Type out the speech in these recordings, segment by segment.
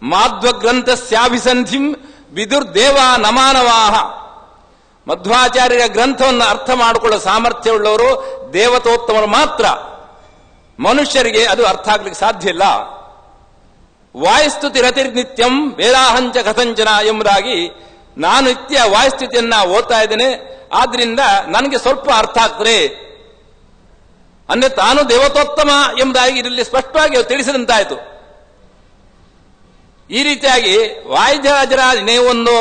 ಮಾಧ್ವಗ್ರಂಥಸ್ಯಾಭಿಸಂಧಿಂ ವಿದುರ್ದೇವ ನಮಾನವಾಹ. ಮಧ್ವಾಚಾರ್ಯರ ಗ್ರಂಥವನ್ನು ಅರ್ಥ ಮಾಡಿಕೊಳ್ಳುವ ಸಾಮರ್ಥ್ಯವುಳ್ಳವರು ದೇವತೋತ್ತಮರು ಮಾತ್ರ. ಮನುಷ್ಯರಿಗೆ ಅದು ಅರ್ಥ ಆಗ್ಲಿಕ್ಕೆ ಸಾಧ್ಯ ಇಲ್ಲ. ವಾಯುಸ್ತುತಿ ರತಿರ್ನಿತ್ಯಂ ವೇದಾಹಂಚ ಕಥಂಚನ ಎಂಬುದಾಗಿ ನಾನು ನಿತ್ಯ ವಾಯುಸ್ತುತಿಯನ್ನ ಓದ್ತಾ ಇದ್ದೇನೆ, ಆದ್ರಿಂದ ನನಗೆ ಸ್ವಲ್ಪ ಅರ್ಥ ಆಗ್ತದೆ ಅಂದ್ರೆ ತಾನು ದೇವತೋತ್ತಮ ಎಂಬುದಾಗಿ ಇದರಲ್ಲಿ ಸ್ಪಷ್ಟವಾಗಿ ತಿಳಿಸಿದಂತಾಯಿತು. ಈ ರೀತಿಯಾಗಿ ವಾಯುರಾಜರ ಒಂದು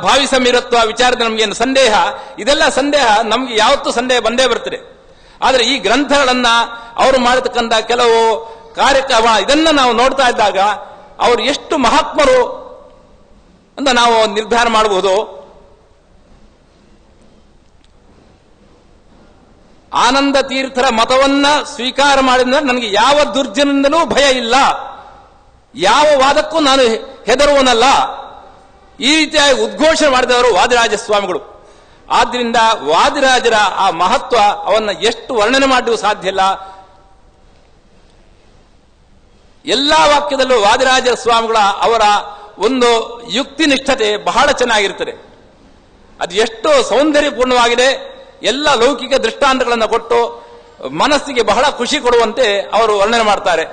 ಭಾವಿಸಮಿರತ್ವ ವಿಚಾರದ ನಮಗೇನು ಸಂದೇಹ, ಇದೆಲ್ಲ ಸಂದೇಹ ನಮ್ಗೆ ಯಾವತ್ತೂ ಸಂದೇಹ ಬಂದೇ ಬರ್ತದೆ. ಆದರೆ ಈ ಗ್ರಂಥಗಳನ್ನ ಅವರು ಮಾಡತಕ್ಕಂಥ ಕೆಲವು ಕಾರ್ಯಕ್ರಮ ಇದನ್ನ ನಾವು ನೋಡ್ತಾ ಇದ್ದಾಗ ಅವರು ಎಷ್ಟು ಮಹಾತ್ಮರು ಅಂತ ನಾವು ನಿರ್ಧಾರ ಮಾಡಬಹುದು. ಆನಂದ ತೀರ್ಥರ ಮತವನ್ನ ಸ್ವೀಕಾರ ಮಾಡಿದ್ರೆ ನನಗೆ ಯಾವ ದುರ್ಜನದಿಂದಲೂ ಭಯ ಇಲ್ಲ, ಯಾವ ವಾದಕ್ಕೂ ನಾನು ಹೆದರುವನಲ್ಲ, ಈ ರೀತಿಯಾಗಿ ಉದ್ಘೋಷಣೆ ಮಾಡಿದವರು ವಾದಿರಾಜ ಸ್ವಾಮಿಗಳು. ಆದ್ರಿಂದ ವಾದಿರಾಜರ ಆ ಮಹತ್ವ ಅವನ್ನ ಎಷ್ಟು ವರ್ಣನೆ ಮಾಡಲು ಸಾಧ್ಯ ಇಲ್ಲ. ಎಲ್ಲಾ ವಾಕ್ಯದಲ್ಲೂ ವಾದಿರಾಜ ಸ್ವಾಮಿಗಳ ಅವರ ಒಂದು ಯುಕ್ತಿನಿಷ್ಠತೆ ಬಹಳ ಚೆನ್ನಾಗಿರುತ್ತದೆ. ಅದು ಎಷ್ಟು ಸೌಂದರ್ಯಪೂರ್ಣವಾಗಿದೆ. ಎಲ್ಲ ಲೌಕಿಕ ದೃಷ್ಟಾಂತಗಳನ್ನು ಕೊಟ್ಟು ಮನಸ್ಸಿಗೆ ಬಹಳ ಖುಷಿ ಕೊಡುವಂತೆ ಅವರು ವರ್ಣನೆ ಮಾಡ್ತಾರೆ.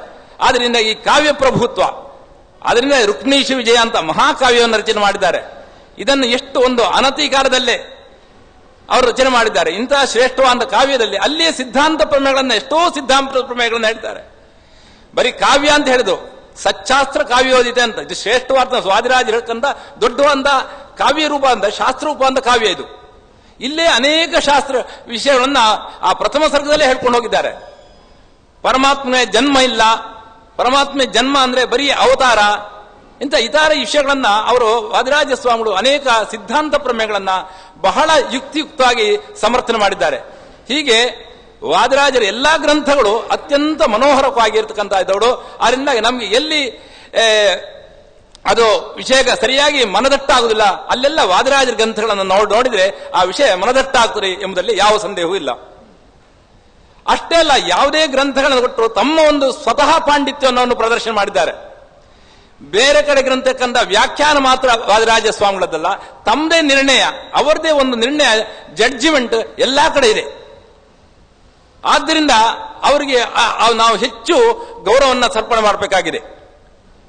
ಆದ್ರಿಂದ ಈ ಕಾವ್ಯ ಪ್ರಭುತ್ವ, ಅದರಿಂದ ರುಕ್ಮಿಣೀಶ ವಿಜಯ ಅಂತ ಮಹಾಕಾವ್ಯವನ್ನು ರಚನೆ ಮಾಡಿದ್ದಾರೆ. ಇದನ್ನು ಎಷ್ಟು ಒಂದು ಅನತಿಕಾಲದಲ್ಲೇ ಅವರು ರಚನೆ ಮಾಡಿದ್ದಾರೆ. ಇಂತಹ ಶ್ರೇಷ್ಠವಾದ ಕಾವ್ಯದಲ್ಲಿ ಅಲ್ಲಿಯೇ ಸಿದ್ಧಾಂತ ಪ್ರಮೇಯಗಳನ್ನು, ಎಷ್ಟೋ ಸಿದ್ಧಾಂತ ಪ್ರಮೇಯಗಳನ್ನು ಹೇಳ್ತಾರೆ. ಬರೀ ಕಾವ್ಯ ಅಂತ ಹೇಳಿದ್ರು, ಸಚ್ಚಾಸ್ತ್ರ ಕಾವ್ಯೋದಿತೆ ಅಂತ. ಇದು ಶ್ರೇಷ್ಠವಾದ ವಾದಿರಾಜ ಹೇಳ್ಕಂತ ದೊಡ್ಡವಾದ ಕಾವ್ಯ ರೂಪ ಅಂತ, ಶಾಸ್ತ್ರ ರೂಪ ಅಂತ ಕಾವ್ಯ ಇದು. ಇಲ್ಲೇ ಅನೇಕ ಶಾಸ್ತ್ರ ವಿಷಯಗಳನ್ನ ಆ ಪ್ರಥಮ ಸರ್ಗದಲ್ಲೇ ಹೇಳ್ಕೊಂಡು ಹೋಗಿದ್ದಾರೆ. ಪರಮಾತ್ಮನ ಜನ್ಮ ಇಲ್ಲ, ಪರಮಾತ್ಮ ಜನ್ಮ ಅಂದ್ರೆ ಬರೀ ಅವತಾರ, ಇಂಥ ಇತರ ವಿಷಯಗಳನ್ನ ಅವರು ವಾದಿರಾಜ ಸ್ವಾಮಿಗಳು ಅನೇಕ ಸಿದ್ಧಾಂತ ಪ್ರಮೇಯಗಳನ್ನ ಬಹಳ ಯುಕ್ತಿಯುಕ್ತವಾಗಿ ಸಮರ್ಥನೆ ಮಾಡಿದ್ದಾರೆ. ಹೀಗೆ ವಾದಿರಾಜರ ಎಲ್ಲಾ ಗ್ರಂಥಗಳು ಅತ್ಯಂತ ಮನೋಹರವಾಗಿರ್ತಕ್ಕಂಥ ಇದ್ದವರು. ಆದ್ರಿಂದ ನಮ್ಗೆ ಎಲ್ಲಿ ಅದು ವಿಷಯ ಸರಿಯಾಗಿ ಮನದಟ್ಟಾಗುವುದಿಲ್ಲ, ಅಲ್ಲೆಲ್ಲ ವಾದಿರಾಜರ ಗ್ರಂಥಗಳನ್ನು ನೋಡಿದ್ರೆ ಆ ವಿಷಯ ಮನದಟ್ಟಾಗ್ತದೆ ಎಂಬುದರಲ್ಲಿ ಯಾವ ಸಂದೇಹವೂ ಇಲ್ಲ. ಅಷ್ಟೇ ಅಲ್ಲ, ಯಾವುದೇ ಗ್ರಂಥಗಳನ್ನು ಕೊಟ್ಟರು ತಮ್ಮ ಒಂದು ಸ್ವತಃ ಪಾಂಡಿತ್ಯವನ್ನು ಪ್ರದರ್ಶನ ಮಾಡಿದ್ದಾರೆ. ಬೇರೆ ಕಡೆ ಗ್ರಂಥಕ್ಕಂಥ ವ್ಯಾಖ್ಯಾನ ಮಾತ್ರ ವಾದಿರಾಜ ಸ್ವಾಮಿಗಳದ್ದಲ್ಲ, ತಮ್ಮದೇ ನಿರ್ಣಯ, ಅವರದೇ ಒಂದು ನಿರ್ಣಯ, ಜಡ್ಜಿಮೆಂಟ್ ಎಲ್ಲಾ ಕಡೆ ಇದೆ. ಆದ್ದರಿಂದ ಅವರಿಗೆ ನಾವು ಹೆಚ್ಚು ಗೌರವವನ್ನು ಸಮರ್ಪಣೆ ಮಾಡಬೇಕಾಗಿದೆ.